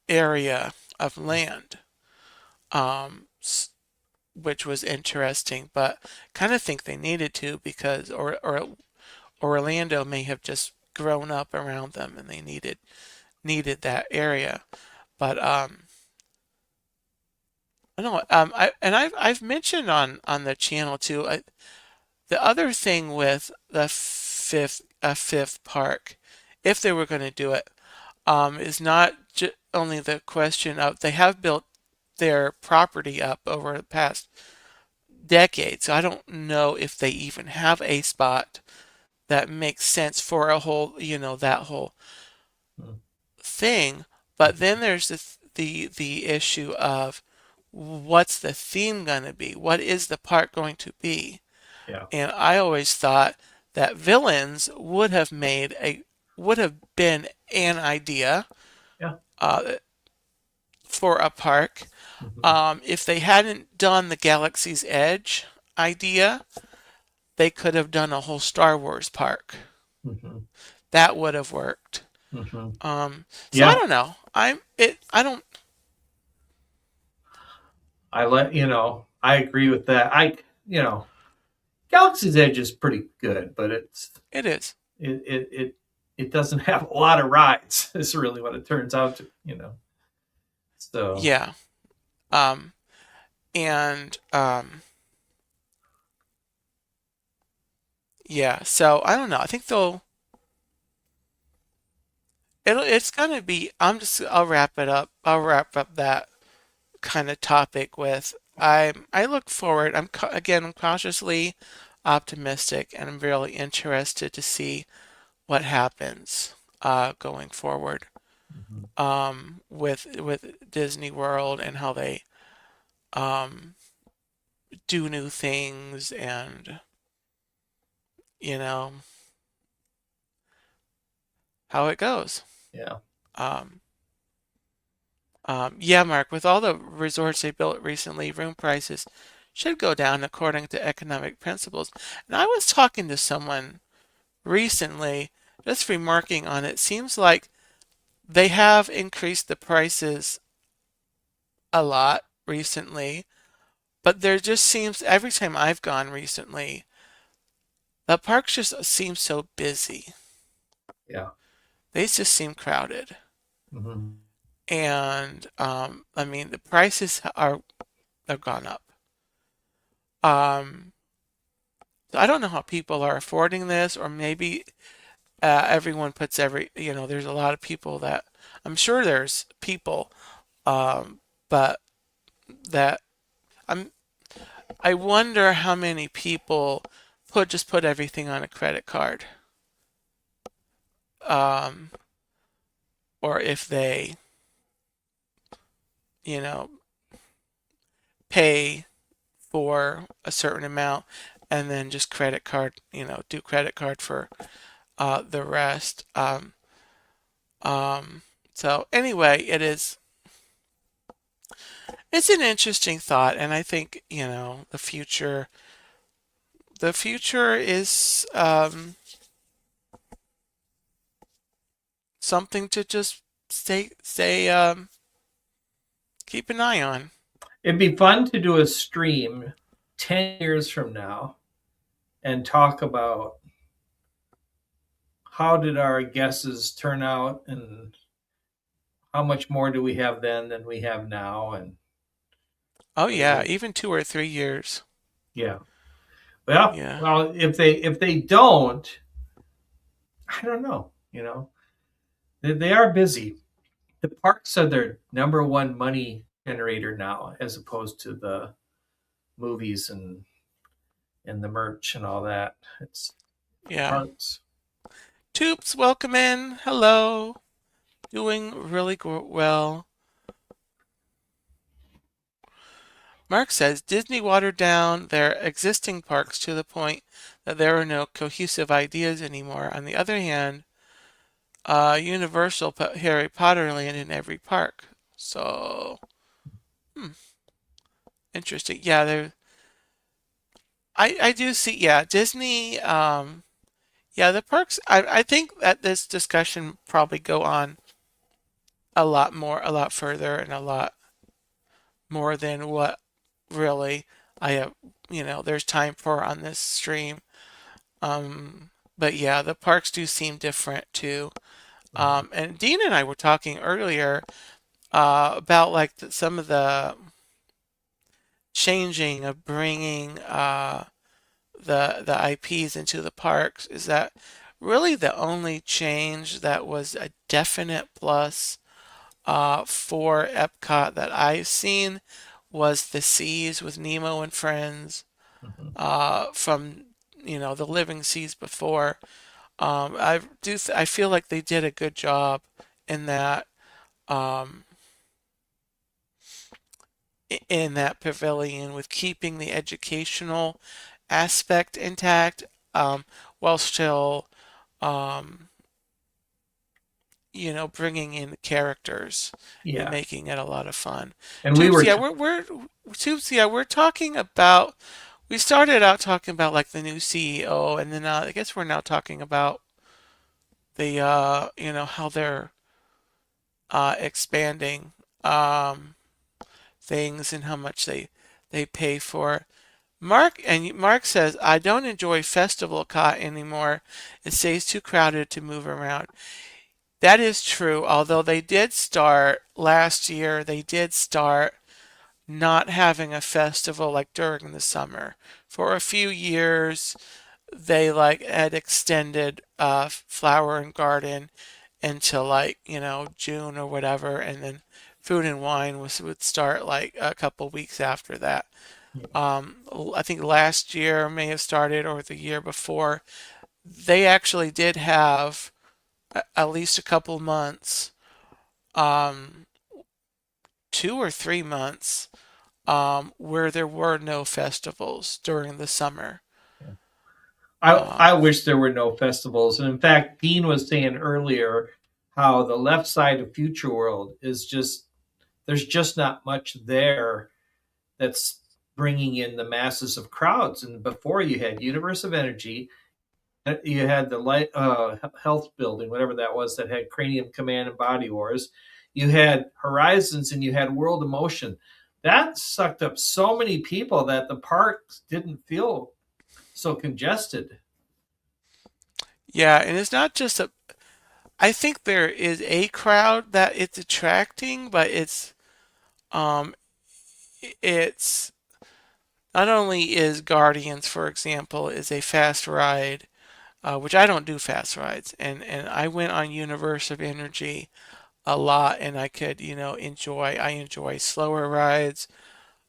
area of land, um, which was interesting, but kind of think they needed to because or Orlando may have just grown up around them and they needed that area. But I don't know. I've mentioned on the channel too. The other thing with the fifth park, if they were going to do it, is not only the question of they have built their property up over the past decade, so I don't know if they even have a spot that makes sense for a whole, that whole Mhm. thing. But then there's the issue of what's the theme going to be? What is the park going to be? Yeah. And I always thought that villains would have been an idea Yeah. uh, for a park. Hmm. If they hadn't done the Galaxy's Edge idea, they could have done a whole Star Wars park. Hmm. That would have worked. Hmm. So I Yeah. don't know. I don't. I agree with that. You know, Galaxy's Edge is pretty good, but It is. it it it, it doesn't have a lot of rides. Is really what it turns out to. So Yeah. Um, and yeah. So I don't know. I think it's gonna be. I'll wrap it up. I'll wrap up that kind of topic with I look forward. I'm cautiously optimistic, and I'm really interested to see what happens going forward mhm. with Disney World and how they um, do new things and you know how it goes. Yeah. Um, yeah, Mark, with all the resorts they built recently, room prices should go down according to economic principles. And I was talking to someone recently, just remarking on it, seems like they have increased the prices a lot recently, but there just seems, every time I've gone recently, the parks just seem so busy. Yeah. They just seem crowded. Hmm. And I mean, the prices have gone up. Um, so I don't know how people are affording this, or maybe everyone puts there's a lot of people that I'm sure there's people, um, but that I'm I wonder how many people put everything on a credit card, um, or if they, you know, pay for a certain amount and then just credit card, do credit card for the rest. Um, so anyway, it's an interesting thought, and I think, the future is something to just stay keep an eye on. It'd be fun to do a stream 10 years from now and talk about how did our guesses turn out and how much more do we have then than we have now, and Oh what do yeah, we, even 2 or 3 years. yeah. Well, Yeah. well, if they don't, I don't know. They are busy. The parks are their number one money generator now, as opposed to the movies and the merch and all that. It's Yeah. parks. Toops, welcome in. Hello. Doing really well. Mark says Disney watered down their existing parks to the point that there are no cohesive ideas anymore. On the other hand, Universal put Harry Potter Land in every park. So, hmm, interesting. Yeah, I do see, yeah, Disney, yeah, the parks, I think that this discussion probably go on a lot more, a lot further, and a lot more than what really I have, there's time for on this stream. But yeah, the parks do seem different too. Mhm. And Dean and I were talking earlier about like some of the changing of bringing the IPs into the parks. Is that really the only change that was a definite plus for Epcot that I've seen was the seas with Nemo and Friends Mhm. from the Living Seas before. I feel like they did a good job in that um, in that pavilion with keeping the educational aspect intact while still um, bringing in characters and Yeah, making it a lot of fun. and we Tubes, were yeah, we're talking about. We started out talking about like the new CEO, and then I guess we're now talking about the how they're expanding um, things and how much they pay for. Mark says I don't enjoy Festival Cot anymore. It stays too crowded to move around. That is true. Although they did start last year, they did start not having a festival like during the summer. For a few years, they like had extended Flower and Garden until like, June or whatever, and then Food and Wine would start like a couple weeks after that. I think last year may have started or the year before. They actually did have at least a couple months, um, 2 or 3 months, where there were no festivals during the summer. I Um, wish there were no festivals. And in fact, Dean was saying earlier how the left side of Future World is just, there's just not much there that's bringing in the masses of crowds. And before, you had Universe of Energy, you had the light health building, whatever that was, that had Cranium Command and Body Wars. You had Horizons, and you had World of Motion. That sucked up so many people that the parks didn't feel so congested. yeah, and it's not just a. I think there is a crowd that it's attracting, but um, it's not only is Guardians, for example, is a fast ride, which I don't do fast rides, and I went on Universe of Energy a lot, and I could I enjoy slower rides,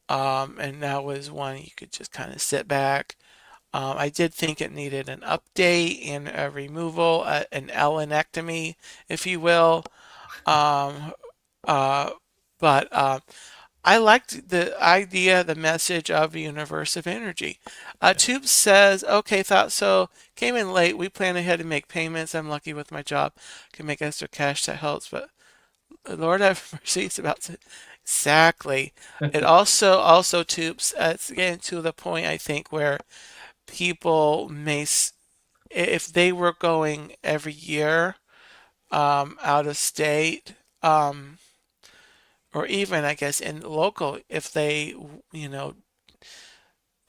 and that was one you could just kind of sit back. I did think it needed an update and a removal, an Ellenectomy, if you will. Um, uh, but I liked the idea, the message of a universe of energy. Yeah. Tube says, okay, thought so. Came in late. We plan ahead to make payments. I'm lucky with my job. Can make extra cash that helps, but Lord have mercy, it's about to. Exactly. It also tubes. It's getting to the point I think where people if they were going every year out of state, or even I guess in local, if they, you know,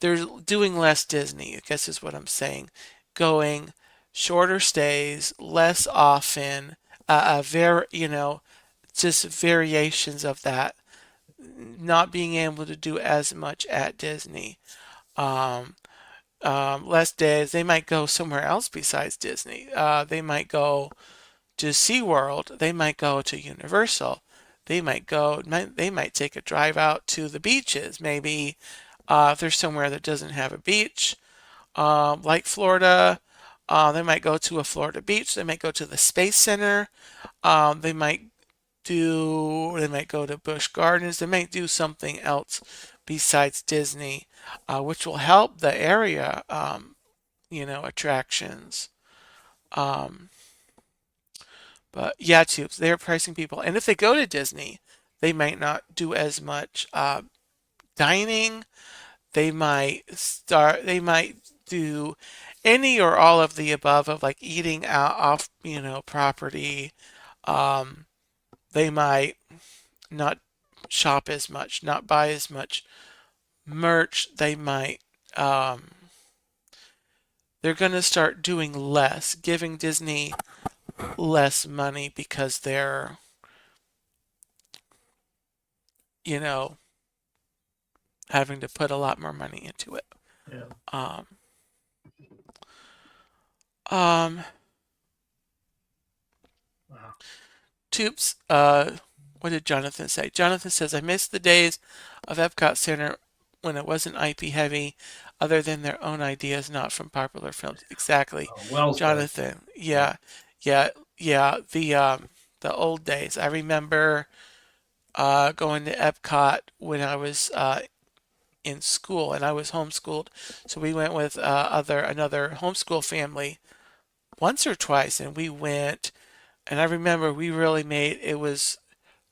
they're doing less Disney, I guess is what I'm saying, going shorter stays, less often, just variations of that, not being able to do as much at Disney. Um, Less days, they might go somewhere else besides Disney. They might go to SeaWorld. They might go to Universal. They might take a drive out to the beaches. Maybe if there's somewhere that doesn't have a beach, like Florida, they might go to a Florida beach. They might go to the Space Center. They might they might go to Busch Gardens. They might do something else besides Disney, which will help the area, attractions. Um, but yeah, tubes, they're pricing people. And if they go to Disney, they might not do as much dining. They might do any or all of the above of like eating out off, property. Um, they might not shop as much, not buy as much merch. Um, they're going to start doing less, giving Disney less money because they're, you know, having to put a lot more money into it. Yeah. Um, um, Wow. Tubes, what did Jonathan say? Jonathan says, I miss the days of Epcot Center when it wasn't IP heavy, other than their own ideas, not from popular films. Exactly. Well said. Jonathan, Yeah. yeah, yeah, yeah. The old days. I remember going to Epcot when I was in school, and I was homeschooled. So we went with another homeschool family once or twice, and we went. And I remember we really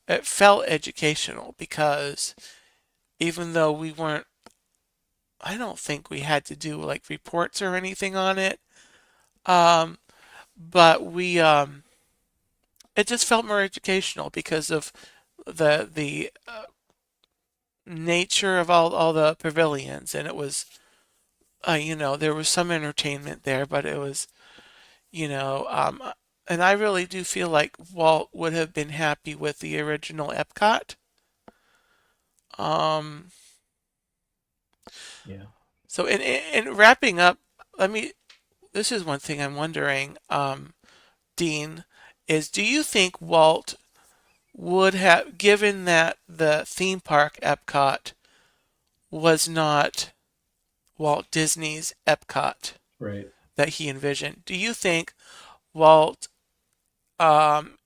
it felt educational because even though we weren't, I don't think we had to do like reports or anything on it. Um, but it just felt more educational because of the nature of all the pavilions, and it was, there was some entertainment there, but it was, you know, um, and I really do feel like Walt would have been happy with the original Epcot. Um, Yeah. so in wrapping up, let me. This is one thing I'm wondering, Dean, is do you think Walt would have, given that the theme park Epcot was not Walt Disney's Epcot Right. that he envisioned, do you think Walt, um,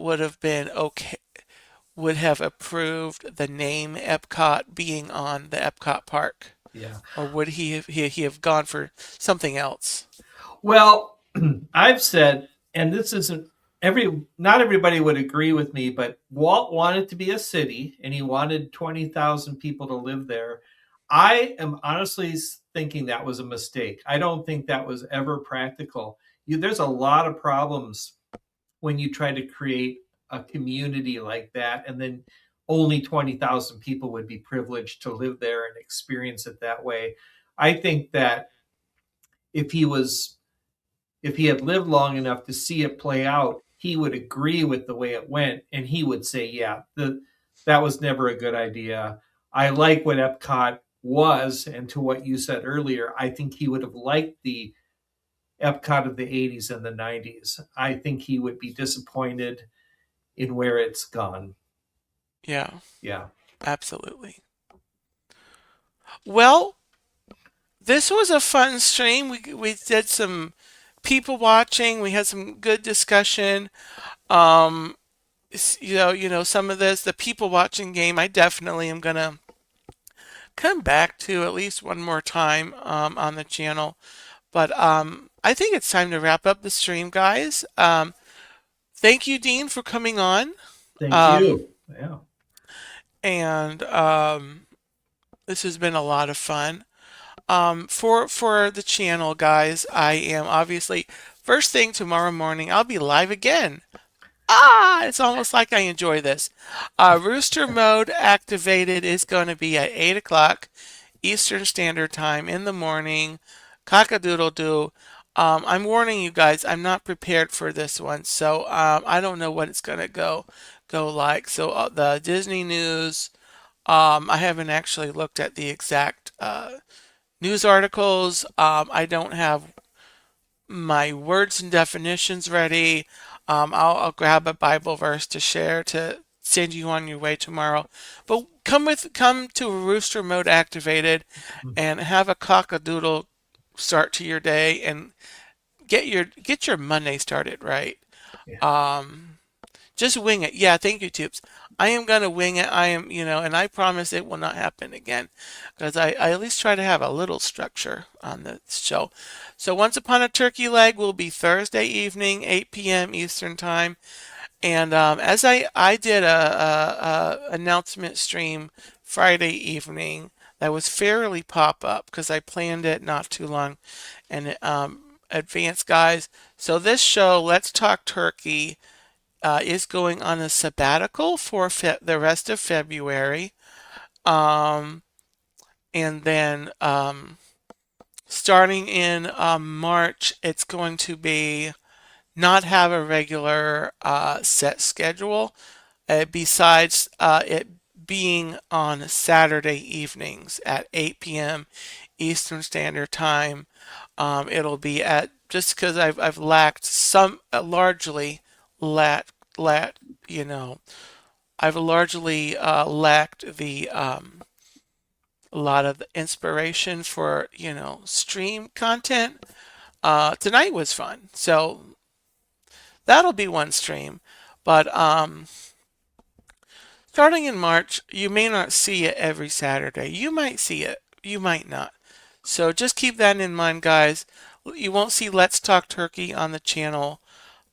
would have been okay, would have approved the name Epcot being on the Epcot park? Yeah. Or would he have gone for something else? Well, I've said, and this isn't not everybody would agree with me, but Walt wanted to be a city and he wanted 20,000 people to live there. I am honestly thinking that was a mistake. I don't think that was ever practical. There's a lot of problems when you try to create a community like that and then only 20,000 people would be privileged to live there and experience it that way. I think that if he was if he had lived long enough to see it play out, he would agree with the way it went, and he would say, "Yeah, that was never a good idea." I like what Epcot was, and to what you said earlier, I think he would have liked the Epcot of the '80s and the '90s. I think he would be disappointed in where it's gone. Yeah, Yeah, absolutely. Well, this was a fun stream. We did some people watching. We had some good discussion. Um, some of this, the people watching game, I definitely am gonna come back to at least one more time on the channel. But I think it's time to wrap up the stream, guys. Thank you, Dean, for coming on. Thank Um, you. Yeah. and this has been a lot of fun. For the channel, guys, I am obviously first thing tomorrow morning. I'll be live again. It's almost like I enjoy this. Rooster Mode Activated is going to be at 8 o'clock Eastern Standard Time in the morning. Cock-a-doodle-doo. I'm warning you guys, I'm not prepared for this one, so I don't know what it's going to go like. So the Disney news, I haven't actually looked at the exact news articles. I don't have my words and definitions ready. I'll grab a Bible verse to share to send you on your way tomorrow. But come to Rooster Mode Activated and have a cock-a-doodle start to your day and get your Monday started right. Yeah. Um, just wing it. Yeah, thank you, Tubes. I am gonna wing it. I am, and I promise it will not happen again, because I at least try to have a little structure on the show. So Once Upon a Turkey Leg will be Thursday evening, 8 p.m. Eastern Time, and as I did a announcement stream Friday evening that was fairly pop up because I planned it not too long in advance, guys. So this show, Let's Talk Turkey, is going on a sabbatical for the rest of February. Um, and then starting in March, it's going to be not have a regular set schedule. Besides it being on Saturday evenings at 8 p.m. Eastern Standard Time, it'll be at just because I've lacked some largely lacked you know I've largely lacked the a lot of the inspiration for stream content. Tonight was fun, so that'll be one stream, but starting in March, you may not see it every Saturday. You might see it, you might not. So just keep that in mind, guys. You won't see Let's Talk Turkey on the channel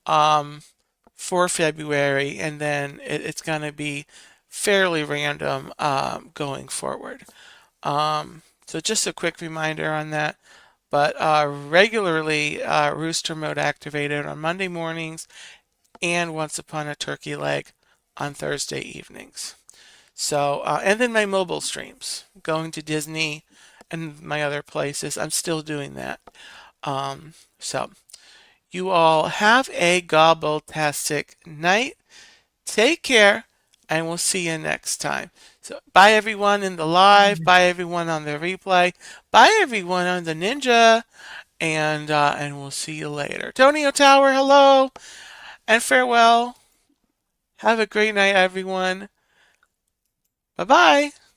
um, for February, and then it's going to be fairly random going forward. So just a quick reminder on that. But regularly, Rooster Mode Activated on Monday mornings and Once Upon a Turkey Leg on Thursday evenings. So, and then my mobile streams, going to Disney and my other places. I'm still doing that. So, you all have a gobble-tastic night. Take care, and we'll see you next time. So, bye everyone in the live. Bye everyone on the replay. Bye everyone on the Ninja, and we'll see you later. Tonio Tower, hello and farewell. Have a great night, everyone. Bye bye.